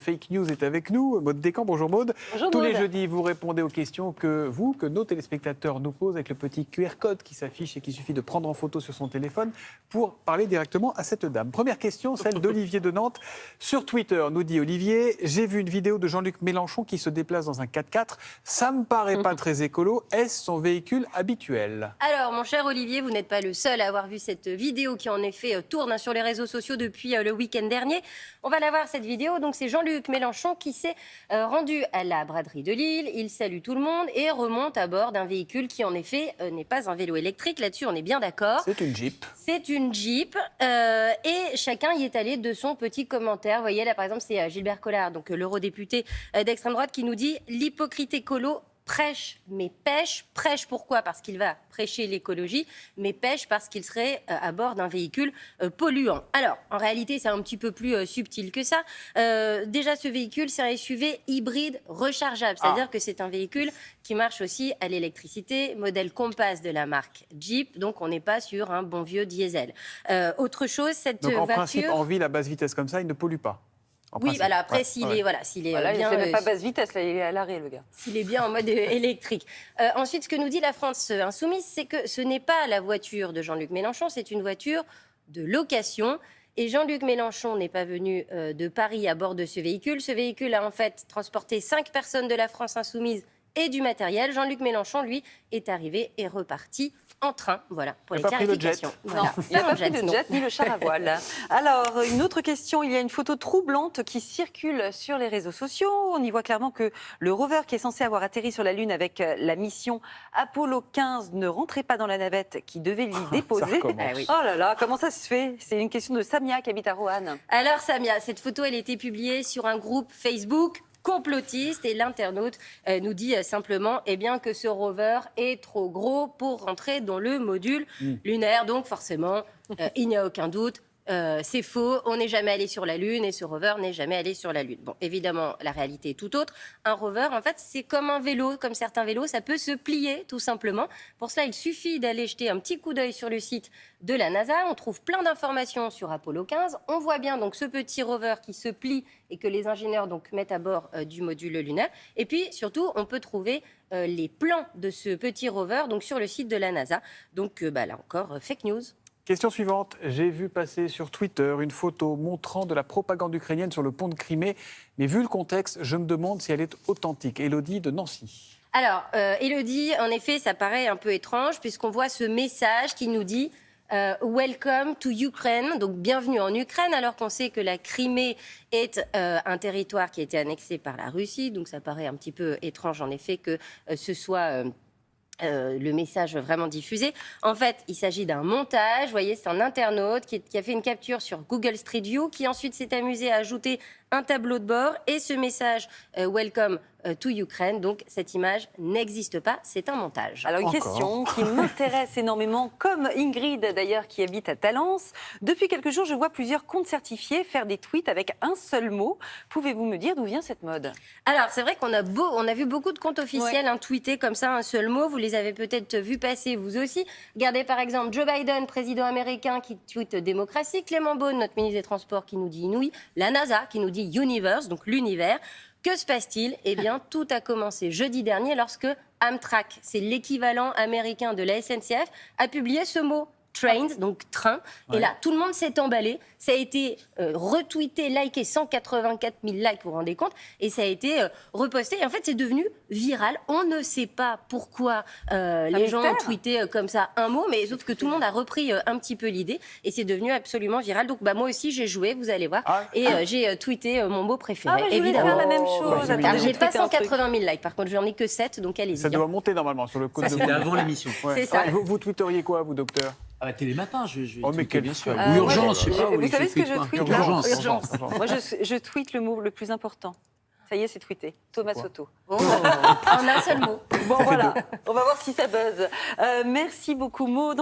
Fake News est avec nous. Maude Descamps, bonjour Maude. Bonjour Tous Maude. les jeudis, vous répondez aux questions que nos téléspectateurs nous posent avec le petit QR code qui s'affiche et qu'il suffit de prendre en photo sur son téléphone pour parler directement à cette dame. Première question, celle d'Olivier de Nantes. Sur Twitter, nous dit Olivier, j'ai vu une vidéo de Jean-Luc Mélenchon qui se déplace dans un 4x4. Ça me paraît pas très écolo. Est-ce son véhicule habituel? Alors, mon cher Olivier, vous n'êtes pas le seul à avoir vu cette vidéo qui, en effet, tourne sur les réseaux sociaux depuis le week-end dernier. On va la voir, cette vidéo. Donc, c'est Jean-Luc Mélenchon qui s'est rendu à la braderie de Lille. Il salue tout le monde et remonte à bord d'un véhicule qui, en effet, n'est pas un vélo électrique. Là-dessus, on est bien d'accord. C'est une Jeep. C'est une Jeep. Et chacun y est allé de son petit commentaire. Vous voyez, là, par exemple, c'est Gilbert Collard, donc l'eurodéputé d'extrême droite, qui nous dit « L'hypocrite écolo prêche, mais pêche. Prêche pourquoi? Parce qu'il va prêcher l'écologie, mais pêche parce qu'il serait à bord d'un véhicule polluant. Alors, en réalité, c'est un petit peu plus subtil que ça. Déjà, ce véhicule, c'est un SUV hybride rechargeable. C'est-à-dire que c'est un véhicule qui marche aussi à l'électricité, modèle Compass de la marque Jeep. Donc, on n'est pas sur un bon vieux diesel. Autre chose, cette Donc, en voiture... principe, en ville, à basse vitesse comme ça, il ne pollue pas. Oui, voilà, après, s'il est, s'il est bien... il ne fait même pas basse vitesse, là, il est à l'arrêt, le gars. S'il est bien en mode électrique. Ensuite, ce que nous dit la France insoumise, c'est que ce n'est pas la voiture de Jean-Luc Mélenchon, c'est une voiture de location. Et Jean-Luc Mélenchon n'est pas venu de Paris à bord de ce véhicule. Ce véhicule a en fait transporté 5 personnes de la France insoumise et du matériel. Jean-Luc Mélenchon, lui, est arrivé et reparti en train, voilà, pour les clarifications. Non, il n'a pas pris de jet ni le char à voile. Alors, une autre question, il y a une photo troublante qui circule sur les réseaux sociaux. On y voit clairement que le rover qui est censé avoir atterri sur la Lune avec la mission Apollo 15 ne rentrait pas dans la navette qui devait l'y déposer. Ah oui. Oh là là, comment ça se fait? C'est une question de Samia qui habite à Roanne. Alors Samia, cette photo, elle a été publiée sur un groupe Facebook complotiste et l'internaute nous dit simplement que ce rover est trop gros pour rentrer dans le module lunaire. Donc forcément, il n'y a aucun doute. C'est faux, on n'est jamais allé sur la Lune et ce rover n'est jamais allé sur la Lune. Bon, évidemment, la réalité est tout autre. Un rover, en fait, c'est comme un vélo, comme certains vélos, ça peut se plier, tout simplement. Pour cela, il suffit d'aller jeter un petit coup d'œil sur le site de la NASA. On trouve plein d'informations sur Apollo 15. On voit bien donc ce petit rover qui se plie et que les ingénieurs donc mettent à bord du module lunaire. Et puis, surtout, on peut trouver les plans de ce petit rover donc sur le site de la NASA. Donc, là encore, fake news. Question suivante. J'ai vu passer sur Twitter une photo montrant de la propagande ukrainienne sur le pont de Crimée. Mais vu le contexte, je me demande si elle est authentique. Élodie de Nancy. Alors, Élodie, en effet, ça paraît un peu étrange puisqu'on voit ce message qui nous dit Welcome to Ukraine, donc bienvenue en Ukraine, alors qu'on sait que la Crimée est un territoire qui a été annexé par la Russie. Donc ça paraît un petit peu étrange, en effet, que ce soit... le message vraiment diffusé. En fait, il s'agit d'un montage. Vous voyez, c'est un internaute qui a fait une capture sur Google Street View, qui ensuite s'est amusé à ajouter un tableau de bord et ce message Welcome to Ukraine. Donc, cette image n'existe pas, c'est un montage. Alors, une question qui m'intéresse énormément, comme Ingrid d'ailleurs qui habite à Talence. Depuis quelques jours, je vois plusieurs comptes certifiés faire des tweets avec un seul mot. Pouvez-vous me dire d'où vient cette mode? Alors, c'est vrai qu'on a vu beaucoup de comptes officiels tweeter comme ça un seul mot. Vous les avez peut-être vus passer, vous aussi. Regardez par exemple Joe Biden, président américain, qui tweet démocratie. Clément Beaune, notre ministre des Transports, qui nous dit Inouï. La NASA, qui nous dit Universe, donc l'univers. Que se passe-t-il? Eh bien, tout a commencé jeudi dernier lorsque Amtrak, c'est l'équivalent américain de la SNCF, a publié ce mot. Trains, donc train. Et là, tout le monde s'est emballé. Ça a été retweeté, liké, 184 000 likes, vous vous rendez compte. Et ça a été reposté. Et en fait, c'est devenu viral. On ne sait pas pourquoi les gens ont tweeté comme ça un mot, mais sauf que tout le monde a repris un petit peu l'idée. Et c'est devenu absolument viral. Donc, moi aussi, j'ai joué, vous allez voir. Et j'ai tweeté mon mot préféré, je voulais faire la même chose. Alors, j'ai pas 180 000 likes. Par contre, j'en ai que 7, donc allez-y. Ça doit monter normalement sur le code de C'était avant l'émission. C'est ça. Vous tweeteriez quoi, vous, docteur? À la télé matin, mais quel bien sûr. fun. Ou urgence, je sais pas. Vous savez ce que je tweete là? Urgence. Moi, je tweete le mot le plus important. Ça y est, c'est tweeté. Thomas Soto. En un seul mot. Bon, voilà. On va voir si ça buzz. Merci beaucoup, Maud.